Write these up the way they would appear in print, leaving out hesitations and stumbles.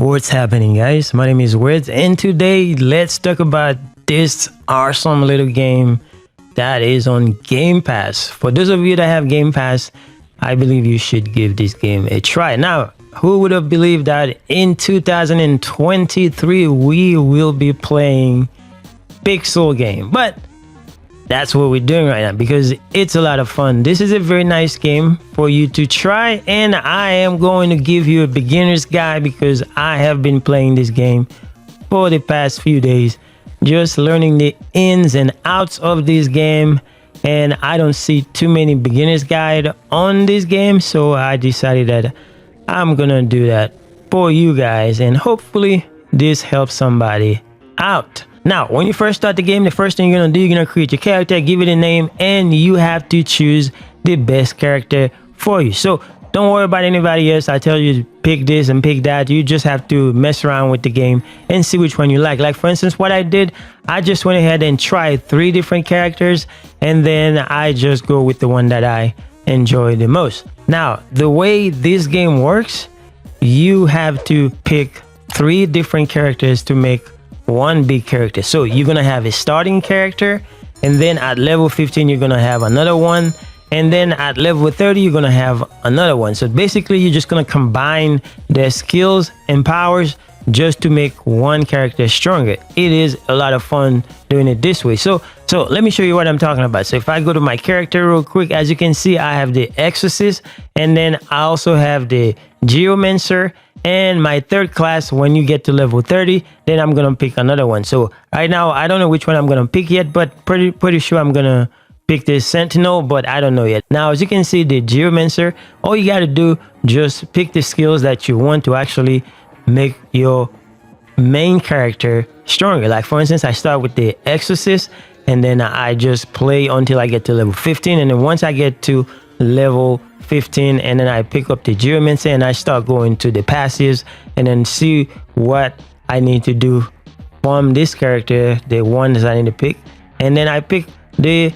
What's happening, guys? My name is Words, and today let's talk about this awesome little game that is on Game Pass. For those of you that have Game Pass, I believe you should give this game a try. Now, who would have believed that in 2023 we will be playing pixel game? But that's what we're doing right now because it's a lot of fun. This is a very nice game for you to try, and I am going to give you a beginner's guide because I have been playing this game for the past few days, just learning the ins and outs of this game, and I don't see too many beginner's guide on this game, so I decided that I'm gonna do that for you guys, and hopefully this helps somebody out. Now, when you first start the game, the first thing you're gonna do, you're gonna create your character, give it a name, and you have to choose the best character for you. So don't worry about anybody else. I tell you to pick this and pick that. You just have to mess around with the game and see which one you like. Like for instance, what I did, I just went ahead and tried 3 different characters, and then I just go with the one that I enjoy the most. Now, the way this game works, you have to pick 3 different characters to make one big character. So you're gonna have a starting character, and then at level 15 you're gonna have another one, and then at level 30 you're gonna have another one. So basically you're just gonna combine their skills and powers just to make one character stronger. It is a lot of fun doing it this way. So let me show you what I'm talking about. So if I go to my character real quick, as you can see, I have the Exorcist, and then I also have the Geomancer, and my third class. When you get to level 30, then I'm gonna pick another one. So right now I don't know which one I'm gonna pick yet, but pretty sure I'm gonna pick this Sentinel, but I don't know yet. Now, as you can see, the Geomancer, all you gotta do, just pick the skills that you want to actually make your main character stronger. Like for instance, I start with the Exorcist, and then I just play until I get to level 15, and then once I get to level 15, and then I pick up the Geomancer and I start going to the passives and then see what I need to do from this character, the ones I need to pick, and then I pick the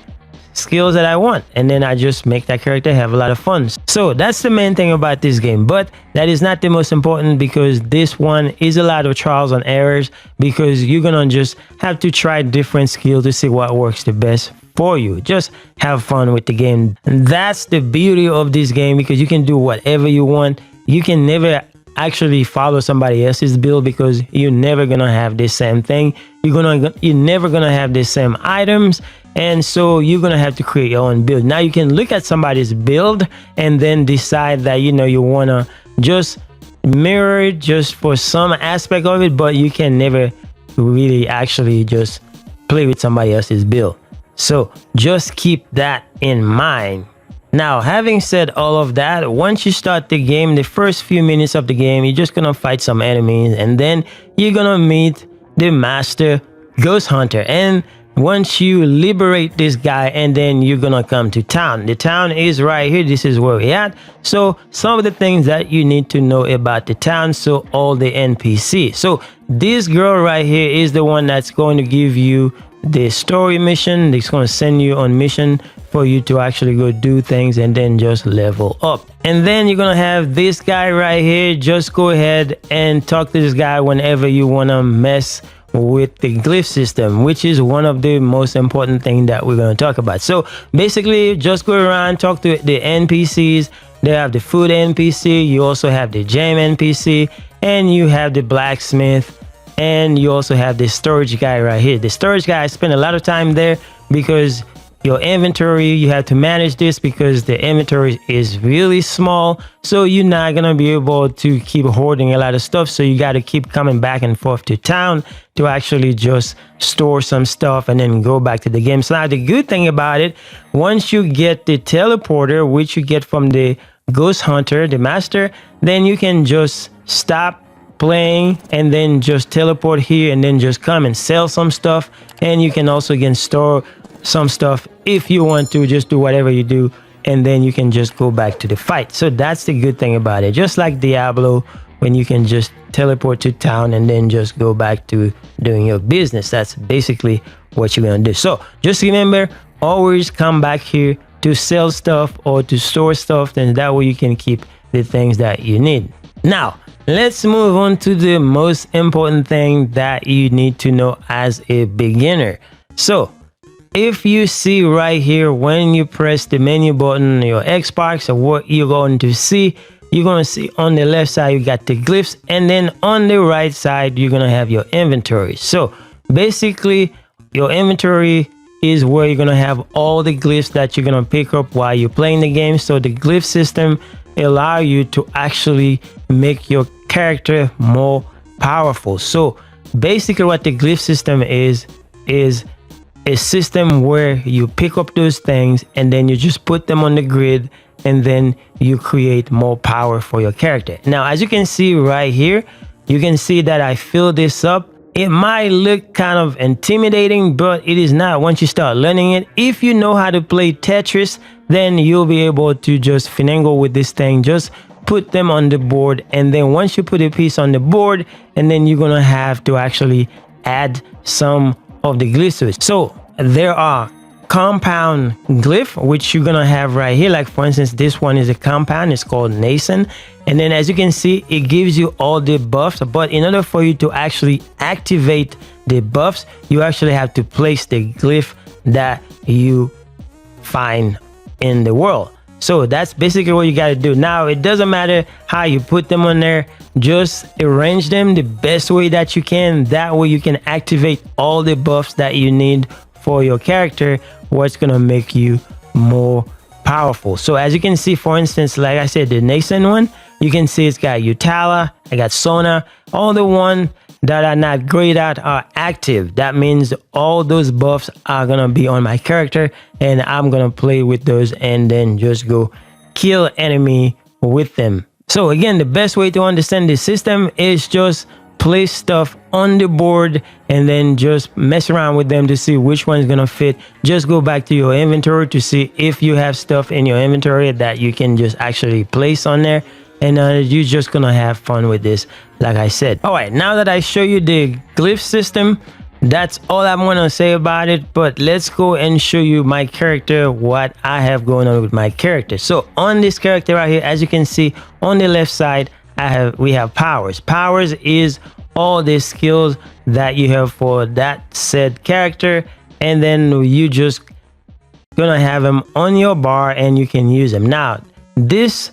skills that I want, and then I just make that character have a lot of fun. So that's the main thing about this game, but that is not the most important, because this one is a lot of trials and errors, because you're gonna just have to try different skills to see what works the best for you. Just have fun with the game. And that's the beauty of this game, because you can do whatever you want. You can never actually follow somebody else's build, because you're never gonna have the same thing. You're never gonna have the same items, and so you're gonna have to create your own build. Now you can look at somebody's build and then decide that you wanna just mirror it just for some aspect of it, but you can never really actually just play with somebody else's build. So just keep that in mind. Now, having said all of that, once you start the game, the first few minutes of the game, you're just gonna fight some enemies, and then you're gonna meet the master Ghosthunter. And once you liberate this guy, and then you're gonna come to town. The town is right here. This is where we're at. So some of the things that you need to know about the town, so all the NPC. So this girl right here is the one that's going to give you the story mission. It's going to send you on mission for you to actually go do things and then just level up. And then you're going to have this guy right here. Just go ahead and talk to this guy whenever you want to mess with the Glyph system, which is one of the most important things that we're going to talk about. So basically, just go around, talk to the NPCs. They have the food NPC, you also have the gem NPC, and you have the blacksmith, and you also have the storage guy right here. The storage guy, I spend a lot of time there because your inventory, you have to manage this because the inventory is really small, so you're not gonna be able to keep hoarding a lot of stuff. So you got to keep coming back and forth to town to actually just store some stuff and then go back to the game. So now the good thing about it, once you get the teleporter, which you get from the Ghosthunter, the master, then you can just stop playing and then just teleport here and then just come and sell some stuff. And you can also again store some stuff if you want to, just do whatever you do, and then you can just go back to the fight. So that's the good thing about it, just like Diablo, when you can just teleport to town and then just go back to doing your business. That's basically what you're gonna do. So just remember, always come back here to sell stuff or to store stuff, then that way you can keep the things that you need. Now, let's move on to the most important thing that you need to know as a beginner. So if you see right here, when you press the menu button, your Xbox, or what you're going to see, you're going to see on the left side, you got the glyphs, and then on the right side, you're going to have your inventory. So basically, your inventory is where you're going to have all the glyphs that you're going to pick up while you're playing the game. So the glyph system allow you to actually make your character more powerful. So basically what the glyph system is a system where you pick up those things and then you just put them on the grid, and then you create more power for your character. Now, as you can see right here, you can see that I fill this up. It might look kind of intimidating, but it is not once you start learning it. If you know how to play Tetris, then you'll be able to just finagle with this thing. Just put them on the board, and then once you put a piece on the board, and then you're gonna have to actually add some of the glyphs to it. So there are compound glyph, which you're gonna have right here. Like for instance, this one is a compound, it's called nascent, and then as you can see, it gives you all the buffs. But in order for you to actually activate the buffs, you actually have to place the glyph that you find in the world. So that's basically what you got to do. Now, it doesn't matter how you put them on there, just arrange them the best way that you can. That way you can activate all the buffs that you need for your character, what's gonna make you more powerful. So as you can see, for instance, like I said, the nascent one, you can see it's got Utala, I got Sona. All the ones that are not great at are active. That means all those buffs are gonna be on my character, and I'm gonna play with those and then just go kill enemy with them. So again, the best way to understand this system is just place stuff on the board and then just mess around with them to see which one is gonna fit. Just go back to your inventory to see if you have stuff in your inventory that you can just actually place on there, and you're just gonna have fun with this, like I said. All right, now that I show you the glyph system, that's all I'm gonna say about it. But let's go and show you my character, what I have going on with my character. So on this character right here, as you can see on the left side, we have powers. Powers is all the skills that you have for that said character, and then you just gonna have them on your bar and you can use them. Now, this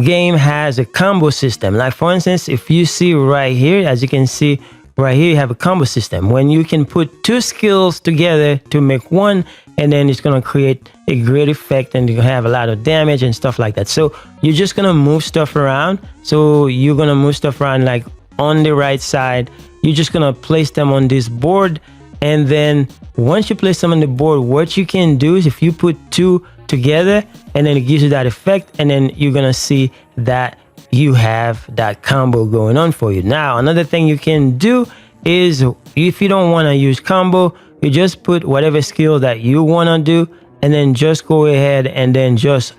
game has a combo system. Like for instance, if you see right here, as you can see right here, you have a combo system when you can put two skills together to make one, and then it's going to create a great effect and you have a lot of damage and stuff like that. So you're just going to move stuff around. So you're going to move stuff around like on the right side. You're just going to place them on this board, and then once you place them on the board, what you can do is if you put two together, and then it gives you that effect, and then you're gonna see that you have that combo going on for you. Now, another thing you can do is if you don't want to use combo, you just put whatever skill that you want to do, and then just go ahead and then just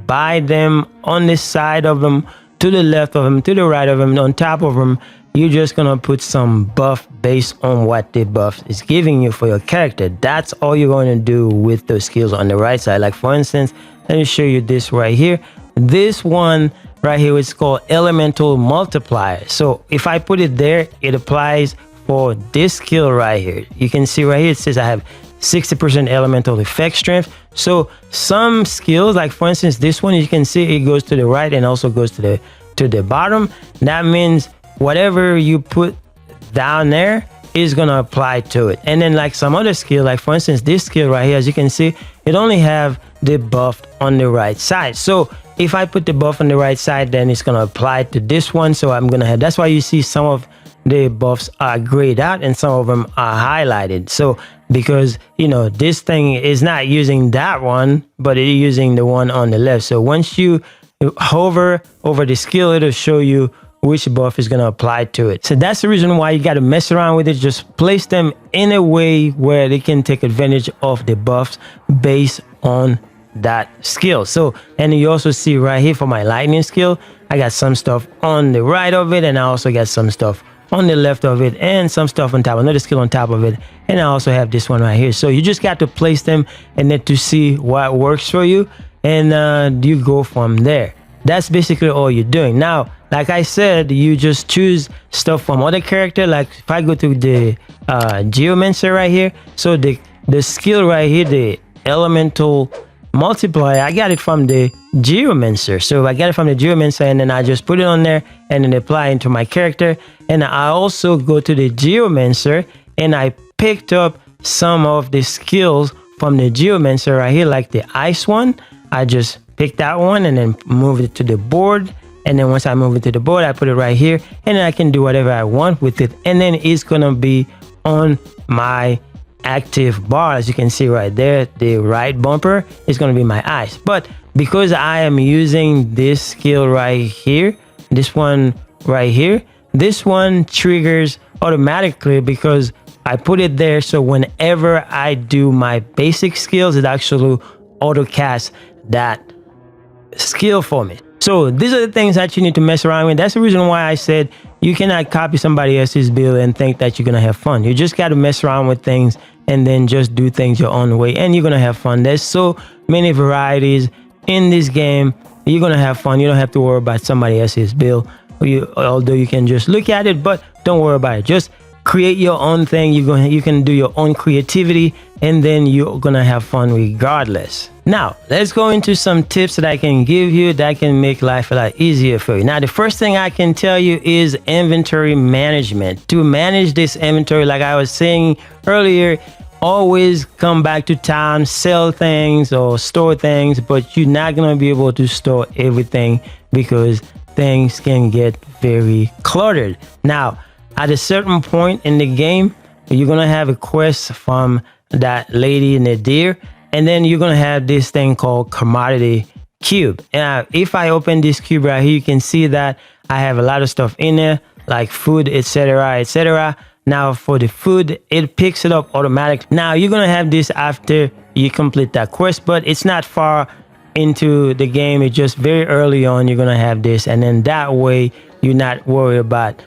buy them on this side of them, to the left of them, to the right of them, on top of them. You're just gonna put some buff based on what the buff is giving you for your character. That's all you're going to do with those skills on the right side. Like for instance, let me show you this right here. This one right here is called elemental multiplier. So if I put it there, it applies for this skill right here. You can see right here, it says I have 60% elemental effect strength. So some skills, like for instance, this one, you can see it goes to the right and also goes to the bottom. That means whatever you put down there is gonna apply to it. And then like some other skill, like for instance, this skill right here, as you can see, it only have the buff on the right side. So if I put the buff on the right side, then it's gonna apply to this one. So I'm gonna have, that's why you see some of the buffs are grayed out and some of them are highlighted. So because, you know, this thing is not using that one, but it is using the one on the left. So once you hover over the skill, it'll show you which buff is going to apply to it. So that's the reason why you got to mess around with it. Just place them in a way where they can take advantage of the buffs based on that skill. So, and you also see right here for my lightning skill, I got some stuff on the right of it, and I also got some stuff on the left of it, and some stuff on top, another skill on top of it, and I also have this one right here. So you just got to place them and then to see what works for you, and you go from there. that's basically all you're doing. Now, like I said, you just choose stuff from other character. Like if I go to the Geomancer right here, so the skill right here, the elemental multiplier, I got it from the Geomancer. So I got it from the Geomancer, and then I just put it on there and then apply it to my character. And I also go to the Geomancer and I picked up some of the skills from the Geomancer right here, like the ice one. I just pick that one and then move it to the board. And then once I move it to the board, I put it right here, and then I can do whatever I want with it. And then it's gonna be on my active bar. As you can see right there, the right bumper is going to be my eyes. But because I am using this skill right here, this one right here, this one triggers automatically because I put it there. So whenever I do my basic skills, it actually auto casts that skill for me. So these are the things that you need to mess around with. That's the reason why I said you cannot copy somebody else's build and think that you're going to have fun. You just got to mess around with things and then just do things your own way, and you're going to have fun. There's so many varieties in this game. You're going to have fun. You don't have to worry about somebody else's build, although you can just look at it, but don't worry about it. Just create your own thing. You can do your own creativity, and then you're going to have fun regardless. Now, let's go into some tips that I can give you that can make life a lot easier for you. Now, the first thing I can tell you is inventory management. To manage this inventory, like I was saying earlier, always come back to town, sell things or store things, but you're not going to be able to store everything because things can get very cluttered. Now, at a certain point in the game, you're going to have a quest from that lady in the deer. And then you're going to have this thing called commodity cube. And if I open this cube right here, you can see that I have a lot of stuff in there, like food, etc., etc. Now for the food, it picks it up automatically. Now you're going to have this after you complete that quest, but it's not far into the game. It's just very early on, you're going to have this. And then that way you're not worried about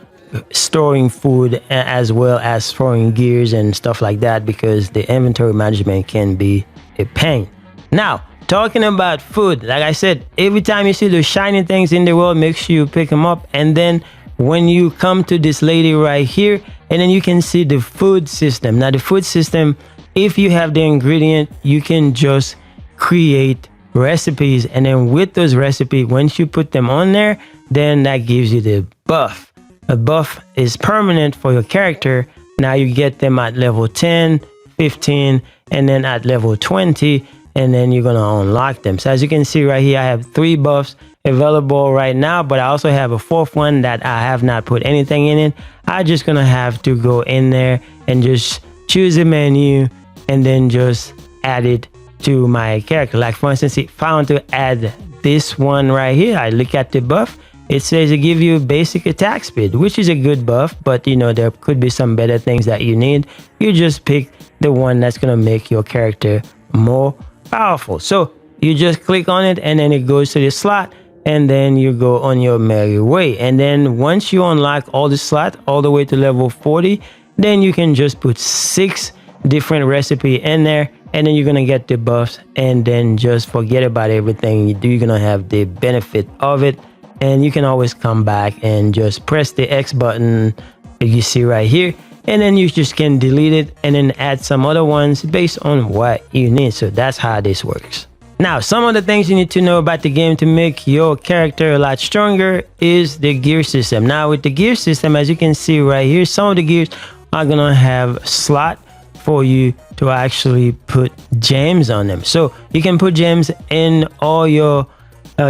storing food as well as storing gears and stuff like that, because the inventory management can be a pain. Now, talking about food, like I said, every time you see those shiny things in the world, make sure you pick them up. And then when you come to this lady right here, and then you can see the food system. Now the food system, if you have the ingredient, you can just create recipes, and then with those recipes, once you put them on there, then that gives you the buff. A buff is permanent for your character. Now you get them at level 10, 15, and then at level 20, and then you're gonna unlock them. So as you can see right here, I have 3 buffs available right now, but I also have a 4th one that I have not put anything in it. I'm just gonna have to go in there and just choose a menu and then just add it to my character. Like for instance, if I want to add this one right here, I look at the buff. It says it give you basic attack speed, which is a good buff, but you know, there could be some better things that you need. You just pick the one that's gonna make your character more powerful. So you just click on it, and then it goes to the slot, and then you go on your merry way. And then once you unlock all the slots all the way to level 40, then you can just put 6 different recipe in there, and then you're gonna get the buffs, and then just forget about everything you do. You're gonna have the benefit of it, and you can always come back and just press the X button you see right here, and then you just can delete it and then add some other ones based on what you need. So that's how this works. Now, some of the things you need to know about the game to make your character a lot stronger is the gear system. Now with the gear system, as you can see right here, some of the gears are gonna have slot for you to actually put gems on them. So you can put gems in all your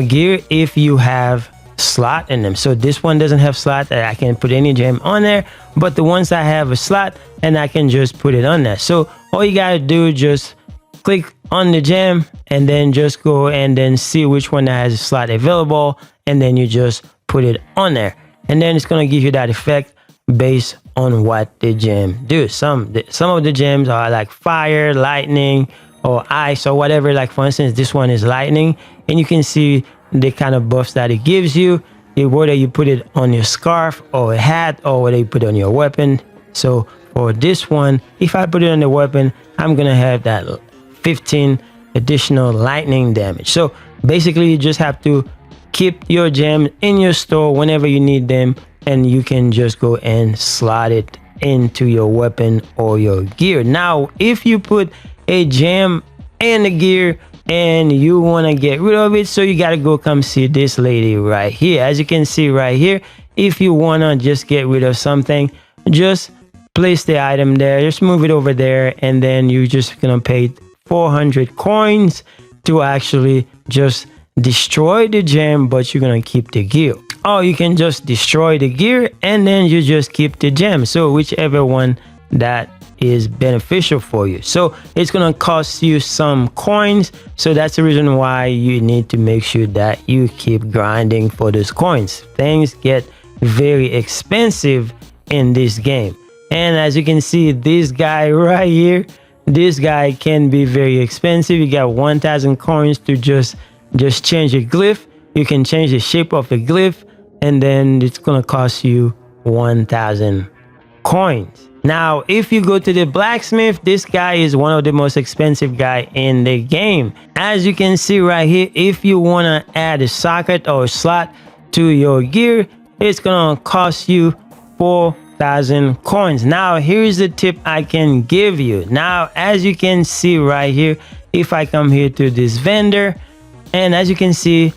gear if you have slot in them. So this one doesn't have slot, I can put any gem on there, but the ones that have a slot, and I can just put it on there. So all you gotta do is just click on the gem and then just go and then see which one that has a slot available, and then you just put it on there, and then it's gonna give you that effect based on what the gem do. Some of the gems are like fire, lightning, or ice, or whatever. Like for instance, this one is lightning, and you can see the kind of buffs that it gives you, whether you put it on your scarf or a hat, or whether you put it on your weapon. So for this one, if I put it on the weapon, I'm gonna have that 15 additional lightning damage. So basically you just have to keep your gems in your store whenever you need them, and you can just go and slot it into your weapon or your gear. Now if you put a gem in the gear and you want to get rid of it, so you got to go come see this lady right here. As you can see right here, if you want to just get rid of something, just place the item there, just move it over there, and then you're just gonna pay 400 coins to actually just destroy the gem, but you're gonna keep the gear. Or you can just destroy the gear and then you just keep the gem, so whichever one that is beneficial for you. So it's gonna cost you some coins, so that's the reason why you need to make sure that you keep grinding for those coins. Things get very expensive in this game, and as you can see, this guy right here, this guy can be very expensive. You got 1,000 coins to just change a glyph. You can change the shape of the glyph, and then it's gonna cost you 1,000 coins. Now if you go to the blacksmith, this guy is one of the most expensive guy in the game. As you can see right here, if you want to add a socket or a slot to your gear, it's gonna cost you 4,000 coins. Now here's the tip I can give you. Now as you can see right here, if I come here to this vendor, and as you can see,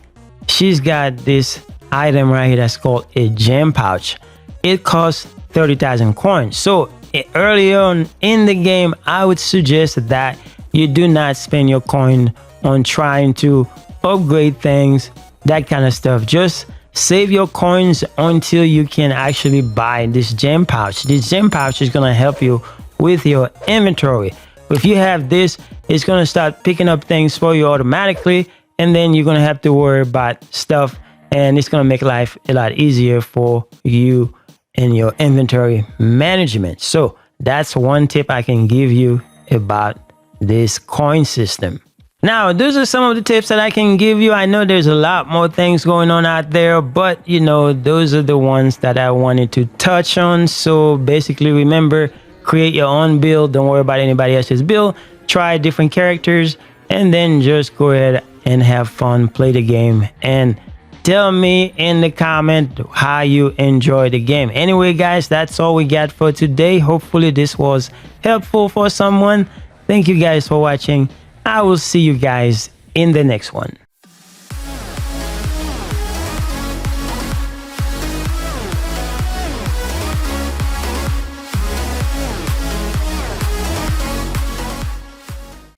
she's got this item right here that's called a gem pouch. It costs 30,000 coins. So early on in the game, I would suggest that you do not spend your coin on trying to upgrade things, that kind of stuff. Just save your coins until you can actually buy this gem pouch. This gem pouch is going to help you with your inventory. If you have this, it's going to start picking up things for you automatically, and then you're going to have to worry about stuff, and it's going to make life a lot easier for you in your inventory management. So that's one tip I can give you about this coin system. Now those are some of the tips that I can give you. I know there's a lot more things going on out there, but you know, those are the ones that I wanted to touch on. So basically, remember, create your own build. Don't worry about anybody else's build. Try different characters, and then just go ahead and have fun, play the game, and tell me in the comment how you enjoy the game. Anyway guys, that's all we got for today. Hopefully this was helpful for someone. Thank you guys for watching. I will see you guys in the next one.